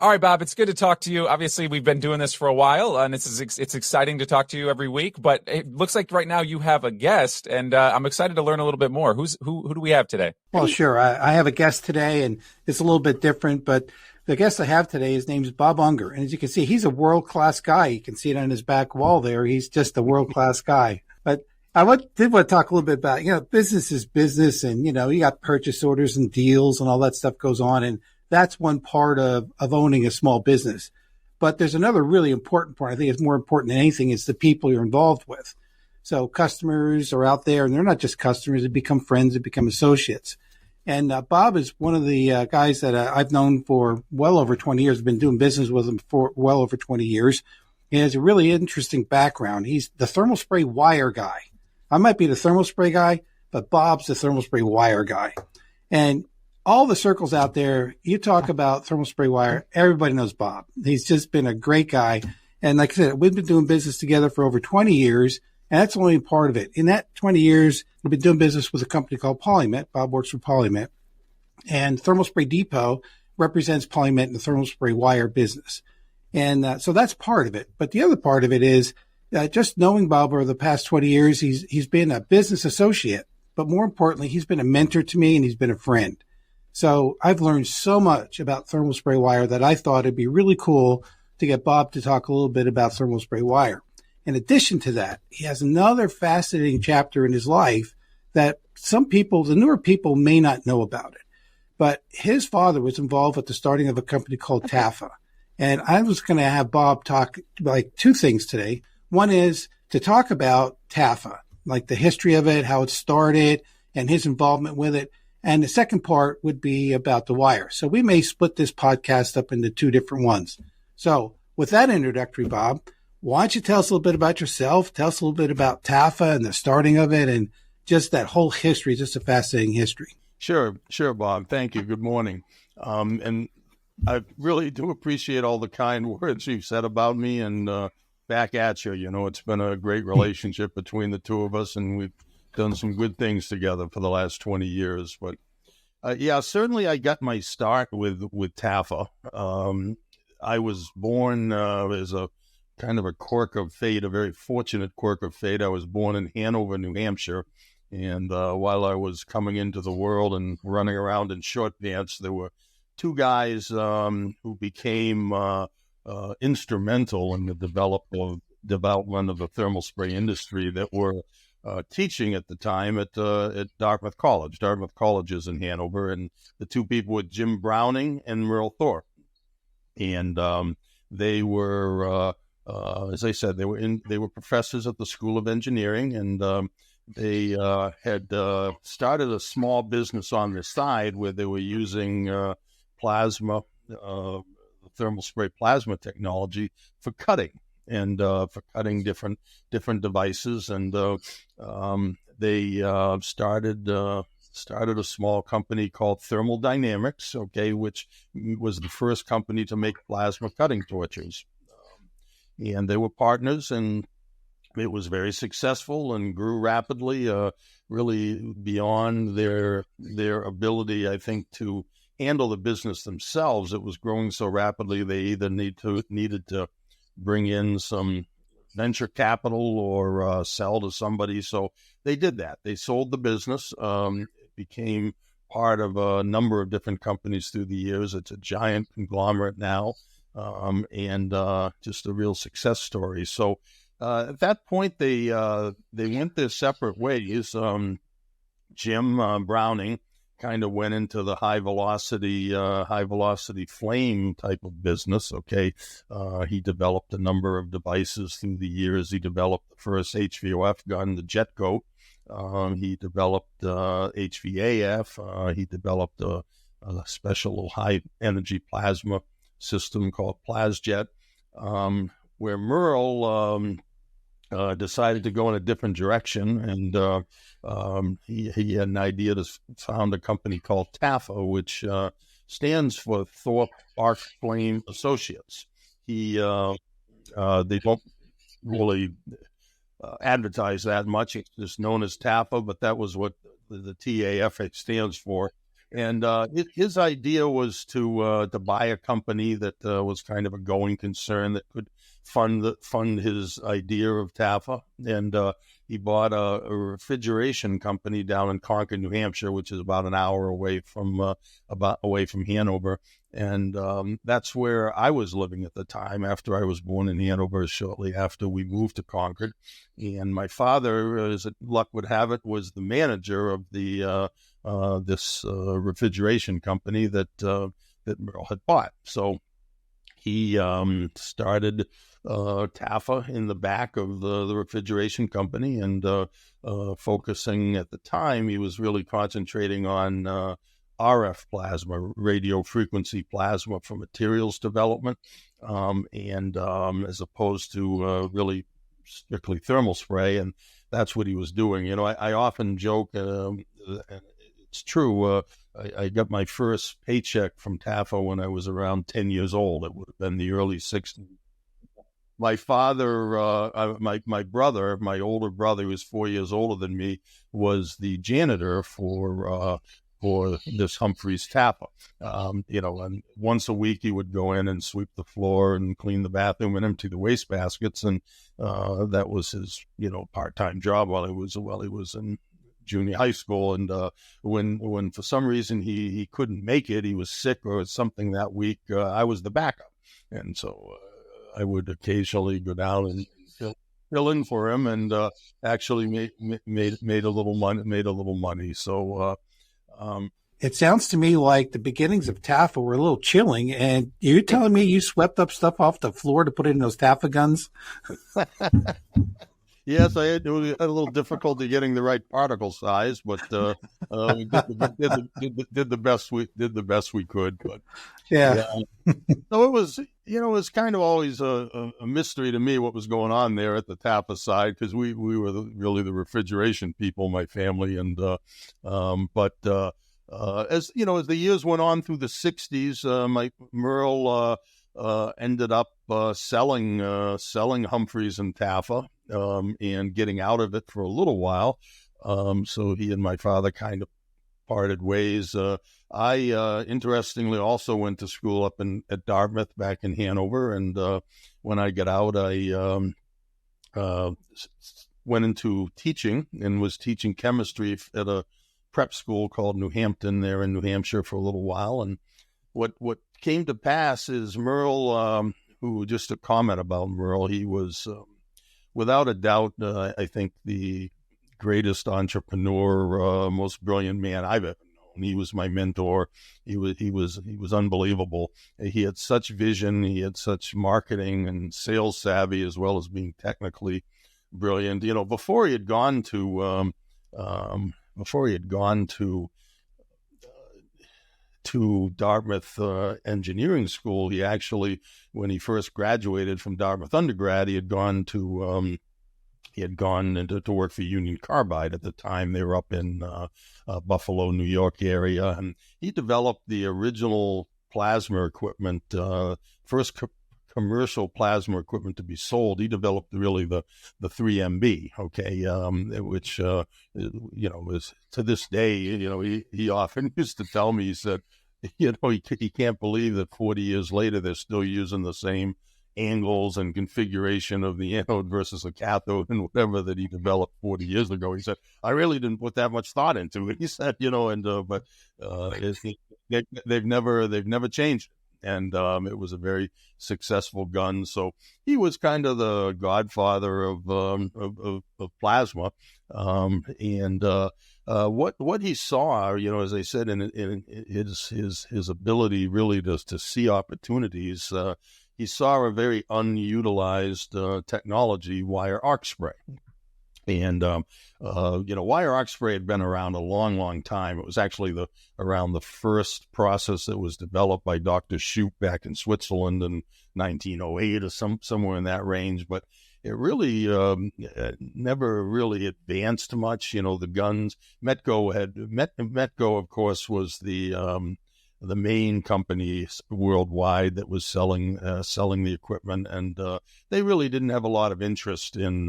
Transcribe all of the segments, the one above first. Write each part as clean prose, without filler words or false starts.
All right, Bob, it's good to talk to you. Obviously, we've been doing this for a while, and it's exciting to talk to you every week. But it looks like right now you have a guest, and I'm excited to learn a little bit more. Who do we have today? Well, sure. I have a guest today, and it's a little bit different, but the guest I have today, his name's Bob Unger. And as you can see, he's a world-class guy. You can see it on his back wall there. He's just a world-class guy. But did want to talk a little bit about, business is business, and, you got purchase orders and deals and all that stuff goes on. And that's one part of owning a small business. But there's another really important part. I think it's more important than anything. It's the people you're involved with. So customers are out there, and they're not just customers. They become friends. They become associates. And Bob is one of the guys that I've known for well over 20 years. I've been doing business with him for well over 20 years. He has a really interesting background. He's the thermal spray wire guy. I might be the thermal spray guy, but Bob's the thermal spray wire guy. And all the circles out there, you talk about thermal spray wire, everybody knows Bob. He's just been a great guy. And like I said, we've been doing business together for over 20 years. And that's only part of it. In that 20 years, we've been doing business with a company called Polymet. Bob works for Polymet. And Thermal Spray Depot represents Polymet in the thermal spray wire business. And so that's part of it. But the other part of it is just knowing Bob over the past 20 years, he's been a business associate. But more importantly, he's been a mentor to me, and he's been a friend. So I've learned so much about thermal spray wire that I thought it'd be really cool to get Bob to talk a little bit about thermal spray wire. In addition to that, he has another fascinating chapter in his life that some people, the newer people, may not know about it. But his father was involved with the starting of a company called Tarfa. And I was going to have Bob talk like two things today. One is to talk about Tarfa, like the history of it, how it started, and his involvement with it. And the second part would be about the wire. So we may split this podcast up into two different ones. So with that introductory, Bob, why don't you tell us a little bit about yourself? Tell us a little bit about Tarfa and the starting of it and just that whole history, just a fascinating history. Sure, Bob. Thank you. Good morning. And I really do appreciate all the kind words you've said about me, and back at you. It's been a great relationship between the two of us, and we've done some good things together for the last 20 years. But certainly I got my start with Tarfa. I was born as a kind of a quirk of fate, a very fortunate quirk of fate. I was born in Hanover, New Hampshire. And while I was coming into the world and running around in short pants, there were two guys who became instrumental in the development of the thermal spray industry that were teaching at the time at Dartmouth College. Dartmouth College is in Hanover. And the two people were Jim Browning and Merle Thorpe. And they were... as I said, they were professors at the School of Engineering, and they had started a small business on the side where they were using plasma, thermal spray plasma technology for cutting for cutting different devices, and they started a small company called Thermal Dynamics, which was the first company to make plasma cutting torches. And they were partners, and it was very successful and grew rapidly, really beyond their ability, I think, to handle the business themselves. It was growing so rapidly they either needed to bring in some venture capital or sell to somebody. So they did that. They sold the business. It became part of a number of different companies through the years. It's a giant conglomerate now. And just a real success story. So at that point, they went their separate ways. Jim Browning kind of went into the high velocity flame type of business. He developed a number of devices through the years. He developed the first HVOF gun, the Jetco. He developed HVAF. He developed a special high energy plasma system called PlasJet, where Merle decided to go in a different direction, and he had an idea to found a company called Tarfa, which stands for Thorpe Arc Flame Associates. They don't really advertise that much. It's just known as Tarfa, but that was what the TAF stands for. And his idea was to buy a company that was kind of a going concern that could fund his idea of Tarfa. And he bought a refrigeration company down in Concord, New Hampshire, which is about an hour away from Hanover. And that's where I was living at the time after I was born in Hanover, shortly after we moved to Concord. And my father, as luck would have it, was the manager of this refrigeration company that Merle had bought. So he started Tarfa in the back of the refrigeration company, and focusing at the time, he was really concentrating on RF plasma, radio frequency plasma for materials development, and as opposed to really strictly thermal spray. And that's what he was doing. I often joke, and it's true, I got my first paycheck from Tarfa when I was around 10 years old. It would have been the early 60s. My father, my brother, my older brother, who was 4 years older than me, was the janitor for this Humphreys Tarfa. And once a week he would go in and sweep the floor and clean the bathroom and empty the waste baskets, and that was his part-time job while he was in junior high school. And when for some reason he couldn't make it, he was sick or something that week, I was the backup, and so I would occasionally go down and fill in for him, and actually made a little money. So it sounds to me like the beginnings of Tarfa were a little chilling, and you're telling me you swept up stuff off the floor to put it in those Tarfa guns? Yes, it was a little difficulty getting the right particle size, but we did the best we could. But yeah. So it was kind of always a mystery to me what was going on there at the Tarfa side, because we were really the refrigeration people, my family, and but as as the years went on through the 60s, Merle ended up selling Humphreys and Tarfa, and getting out of it for a little while. So he and my father kind of parted ways. I interestingly also went to school up at Dartmouth back in Hanover, and when I got out, I went into teaching and was teaching chemistry at a prep school called New Hampton there in New Hampshire for a little while. And what came to pass is Merle, who, just a comment about Merle, he was without a doubt, I think, the greatest entrepreneur, most brilliant man I've ever known. He was my mentor. He was unbelievable. He had such vision. He had such marketing and sales savvy, as well as being technically brilliant. Before he had gone to Dartmouth engineering school, he actually, when he first graduated from Dartmouth undergrad, he had gone to work for Union Carbide. At the time, they were up in Buffalo, New York area, and he developed the original plasma equipment, first commercial plasma equipment to be sold. He developed really the 3MB, which is, to this day, he often used to tell me, he said, he can't believe that 40 years later they're still using the same angles and configuration of the anode versus the cathode and whatever that he developed 40 years ago. He said, I really didn't put that much thought into it. He said, but they've never changed. And it was a very successful gun. So he was kind of the godfather of plasma. What he saw, as I said, in his ability really to see opportunities, he saw a very unutilized technology, wire arc spray. And, wire arc spray had been around a long, long time. It was actually around the first process that was developed by Dr. Shoup back in Switzerland in 1908 or somewhere in that range. But it really never really advanced much. The guns, Metco, of course, was the the main company worldwide that was selling the equipment, and they really didn't have a lot of interest in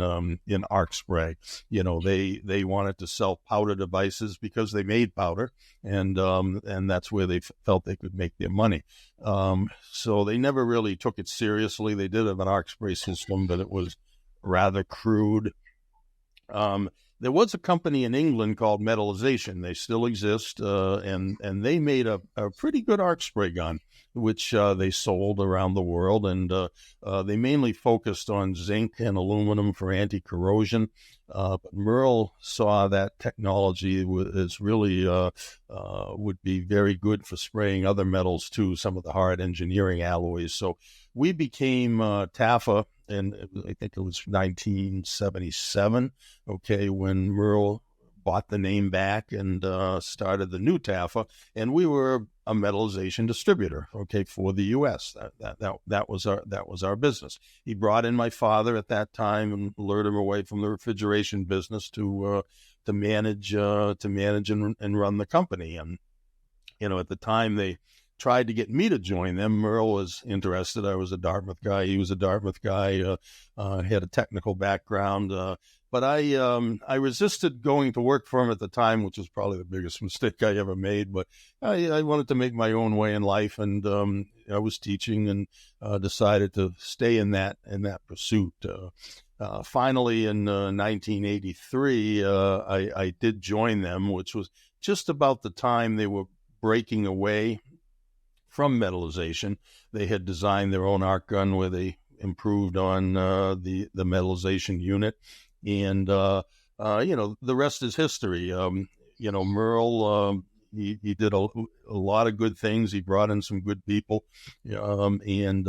arc spray. They wanted to sell powder devices because they made powder, and that's where they felt they could make their money. So they never really took it seriously. They did have an arc spray system, but it was rather crude. There was a company in England called Metallization. They still exist, and they made a pretty good arc spray gun, which they sold around the world, and they mainly focused on zinc and aluminum for anti-corrosion. But Merle saw that technology is really would be very good for spraying other metals too, some of the hard engineering alloys. So we became Tarfa, and I think it was 1977, okay, when Merle bought the name back and started the new Tarfa, and we were a metallization distributor, okay, for the U.S. That was our business. He brought in my father at that time and lured him away from the refrigeration business to manage and run the company. And at the time they tried to get me to join them. Merle was interested. I was a Dartmouth guy. He was a Dartmouth guy. Had a technical background. But I resisted going to work for him at the time, which was probably the biggest mistake I ever made. But I wanted to make my own way in life, and I was teaching, and decided to stay in that pursuit. Finally, in 1983, I did join them, which was just about the time they were breaking away from metallization. They had designed their own arc gun where they improved on the metallization unit, and the rest is history. Merle, he did a lot of good things. He brought in some good people, and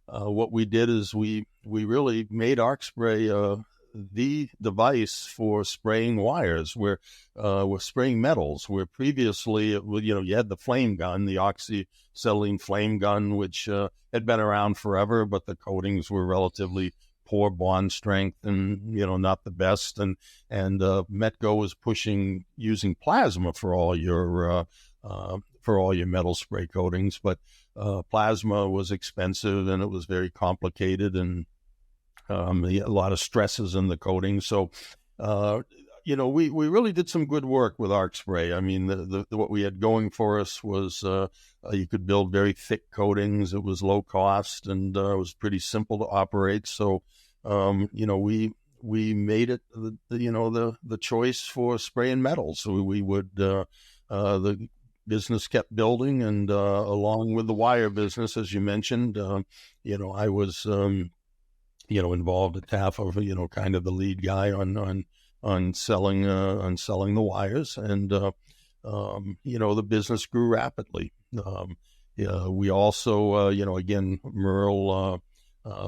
what we did is we really made arc spray the device for spraying wires. We're spraying metals, where previously you had the flame gun, the oxyacetylene flame gun, which had been around forever, but the coatings were relatively poor bond strength and not the best, and Metco was pushing using plasma for all your metal spray coatings, but plasma was expensive and it was very complicated, and a lot of stresses in the coating. So, we really did some good work with arc spray. I mean, what we had going for us was you could build very thick coatings. It was low cost, and it was pretty simple to operate. So, we made it the choice for spraying metals. So we would the business kept building, and along with the wire business, as you mentioned, I was involved at Tarfa, kind of the lead guy on selling the wires, and the business grew rapidly. We also, again, Merle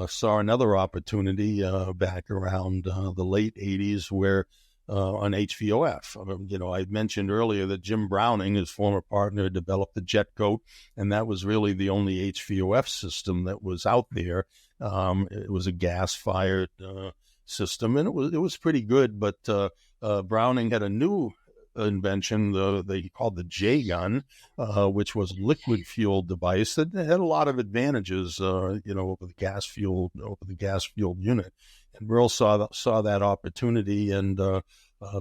saw another opportunity back around the late 80s where on HVOF. I mentioned earlier that Jim Browning, his former partner, developed the jet coat, and that was really the only HVOF system that was out there. It was a gas-fired system, and it was pretty good. But Browning had a new invention, they called the J gun, which was a liquid-fueled device that had a lot of advantages, over the gas-fueled unit. And Merle saw that opportunity and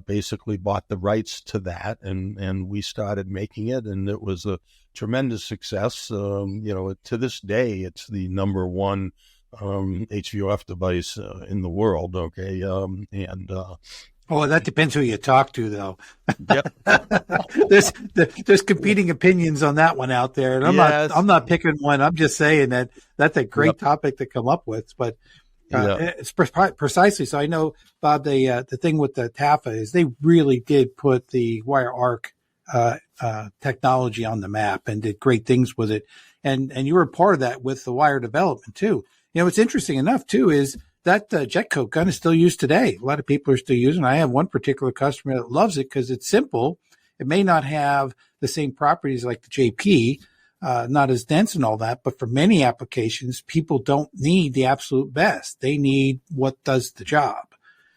basically bought the rights to that, and we started making it, and it was a tremendous success. To this day, it's the number one HVOF device in the world. Okay, Oh, that depends who you talk to, though. Yep. There's competing opinions on that one out there, and I'm not picking one. I'm just saying that that's a great topic to come up with, but. It's precisely. So I know, Bob, the thing with the Tarfa is they really did put the wire arc technology on the map and did great things with it. And you were a part of that with the wire development too. What's interesting enough too is that jet coat gun is still used today. A lot of people are still using it. I have one particular customer that loves it because it's simple. It may not have the same properties like the JP, not as dense and all that, but for many applications, people don't need the absolute best. They need what does the job.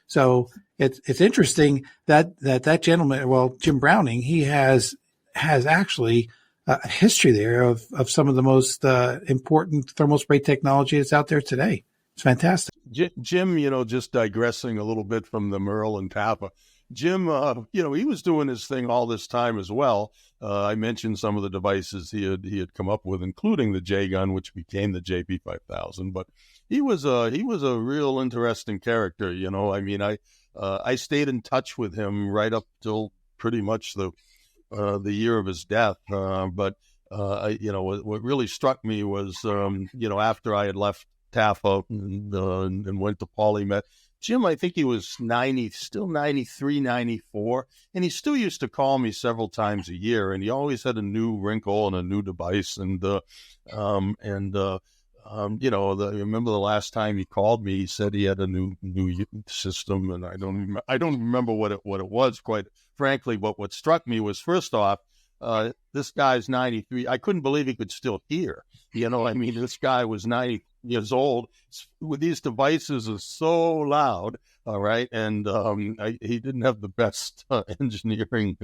So it's interesting that gentleman, well, Jim Browning, he has actually a history there of some of the most important thermal spray technology that's out there today. It's fantastic. Jim, just digressing a little bit from the Merle and Tarfa, Jim, he was doing his thing all this time as well. I mentioned some of the devices he had come up with, including the J gun, which became the JP5000. But he was a real interesting character. I stayed in touch with him right up till pretty much the year of his death. But what really struck me was, after I had left Tarfa and went to Polymet, Jim, I think he was 90, still 93, 94, and he still used to call me several times a year, and he always had a new wrinkle and a new device. I remember the last time he called me, he said he had a new system, and I don't remember what it was, quite frankly. But what struck me was, first off, this guy's 93. I couldn't believe he could still hear. This guy was 90 years old. With these devices is so loud, all right, and he didn't have the best engineering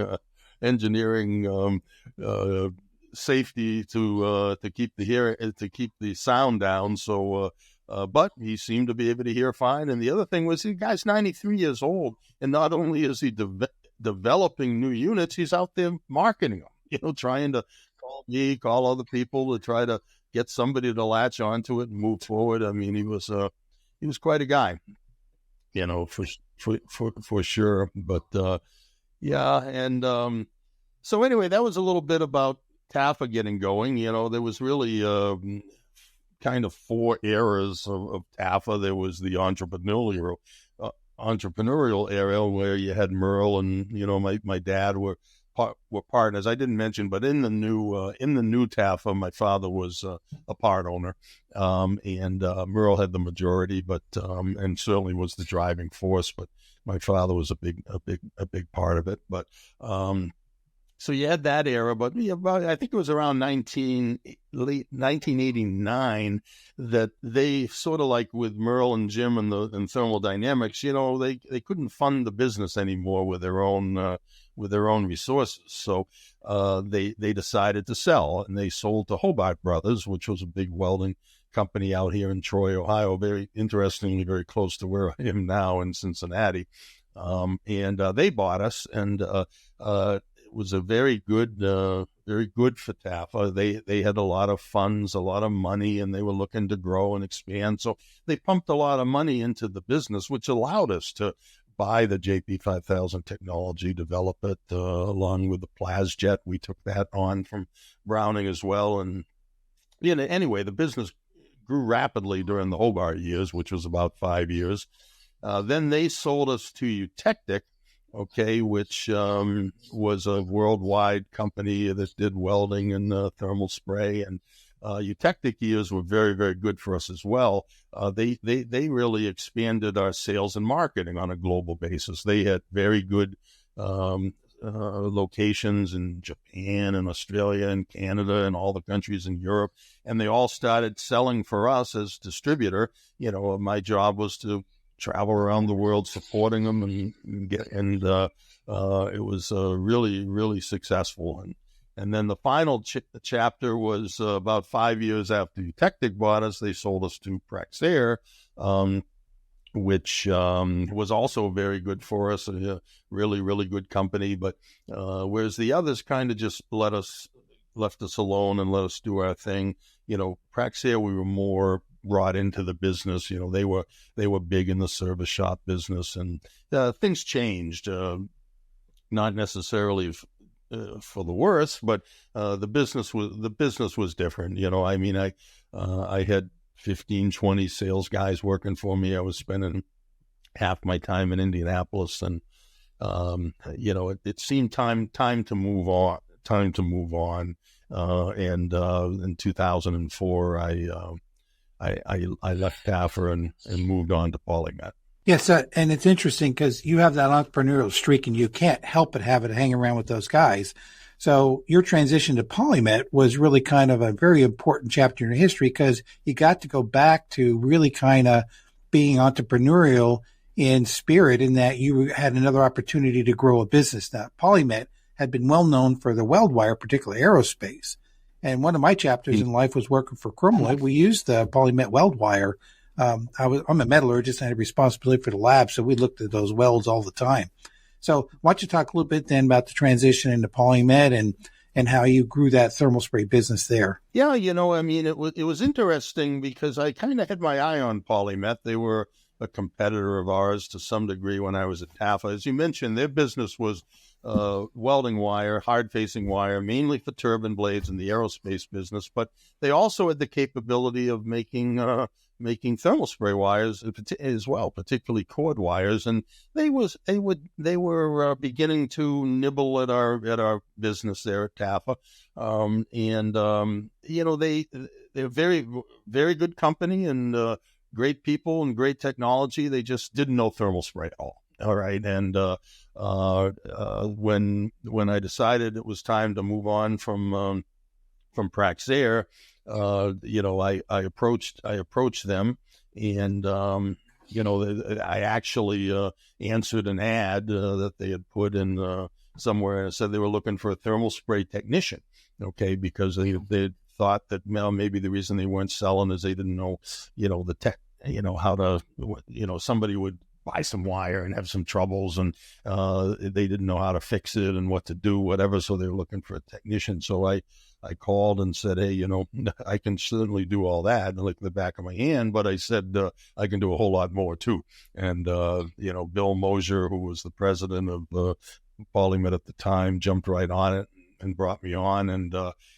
safety to keep the sound down. So, but he seemed to be able to hear fine. And the other thing was, the guy's 93 years old, and not only is he developing new units, he's out there marketing them. Trying to call other people to try to get somebody to latch onto it and move forward. I mean, he was quite a guy, for sure. But yeah, and so anyway, that was a little bit about Tarfa getting going. There was really kind of four eras of Tarfa. There was the entrepreneurial area where you had Merle and my dad were partners. I didn't mention, but in the new Tarfa, my father was a part owner, and Merle had the majority, but and certainly was the driving force. But my father was a big part of it. But so you had that era, but I think it was around 1989 that they sort of, like with Merle and Jim and Thermal Dynamics, they couldn't fund the business anymore with their own resources. So they decided to sell, and they sold to Hobart Brothers, which was a big welding company out here in Troy, Ohio, very interestingly, very close to where I am now in Cincinnati. And they bought us, and it was a very good for Tarfa. They had a lot of funds, a lot of money, and they were looking to grow and expand. So they pumped a lot of money into the business, which allowed us to buy the JP5000 technology, develop it along with the PlasJet. We took that on from Browning as well. And anyway, the business grew rapidly during the Hobart years, which was about 5 years. Then they sold us to Eutectic, which was a worldwide company that did welding and thermal spray. And Eutectic years were very, very good for us as well. They really expanded our sales and marketing on a global basis. They had very good locations in Japan and Australia and Canada and all the countries in Europe, and they all started selling for us as distributor. My job was to travel around the world supporting them and it was really, really successful. And then the final chapter was about 5 years after Eutectic bought us. They sold us to Praxair, which was also very good for us, a really, really good company. But whereas the others kind of just left us alone and let us do our thing, Praxair, we were more brought into the business. They were big in the service shop business, and things changed, not necessarily for the worse, but the business was different. I had 15, 20 sales guys working for me. I was spending half my time in Indianapolis, and it seemed time to move on. And in 2004, I left Tarfa and moved on to Polymet. Yes, and it's interesting because you have that entrepreneurial streak, and you can't help but have it hang around with those guys. So your transition to Polymet was really kind of a very important chapter in your history, because you got to go back to really kind of being entrepreneurial in spirit, in that you had another opportunity to grow a business. Now, Polymet had been well known for the weld wire, particularly aerospace. And one of my chapters in life was working for Chromaloid. We used the polymet weld wire. I'm a metallurgist and I had responsibility for the lab, so we looked at those welds all the time. So why don't you talk a little bit then about the transition into polymet and how you grew that thermal spray business there? Yeah, it was interesting because I kind of had my eye on polymet. They were a competitor of ours to some degree when I was at Tarfa. As you mentioned, their business was welding wire, hard-facing wire, mainly for turbine blades in the aerospace business, but they also had the capability of making thermal spray wires as well, particularly cord wires, and they were beginning to nibble at our business there at Tarfa, they're very, very good company and great people and great technology. They just didn't know thermal spray at all. All right. And when I decided it was time to move on from Praxair, I approached them, and I actually answered an ad that they had put in somewhere, and it said they were looking for a thermal spray technician. Okay, because they thought that maybe the reason they weren't selling is they didn't know, the tech, how to, somebody would buy some wire and have some troubles, and they didn't know how to fix it and what to do, whatever. So they were looking for a technician. So I called and said, hey, I can certainly do all that, and like the back of my hand, but I said, I can do a whole lot more too. And, Bill Mosier, who was the president of Polymet at the time, jumped right on it and brought me on. And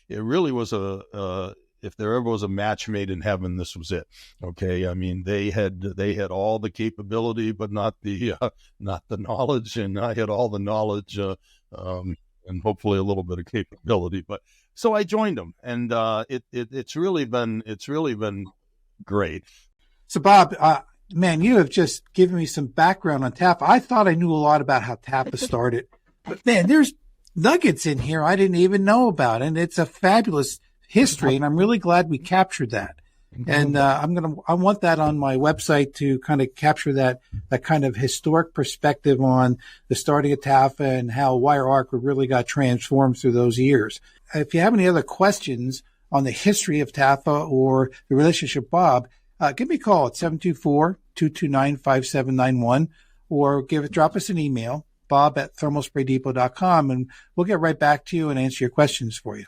it really was if there ever was a match made in heaven, this was it. Okay. I mean, they had all the capability, but not the knowledge. And I had all the knowledge, and hopefully a little bit of capability, but so I joined them, and it's really been great. So Bob, man, you have just given me some background on Tarfa. I thought I knew a lot about how Tarfa started, but man, there's nuggets in here I didn't even know about, and it's a fabulous history, and I'm really glad we captured that. And I want that on my website to kind of capture that kind of historic perspective on the starting of Tarfa and how Wire Arc really got transformed through those years. If you have any other questions on the history of Tarfa or the relationship, Bob, give me a call at 724-229-5791 or drop us an email, bob@thermalspraydepot.com, and we'll get right back to you and answer your questions for you.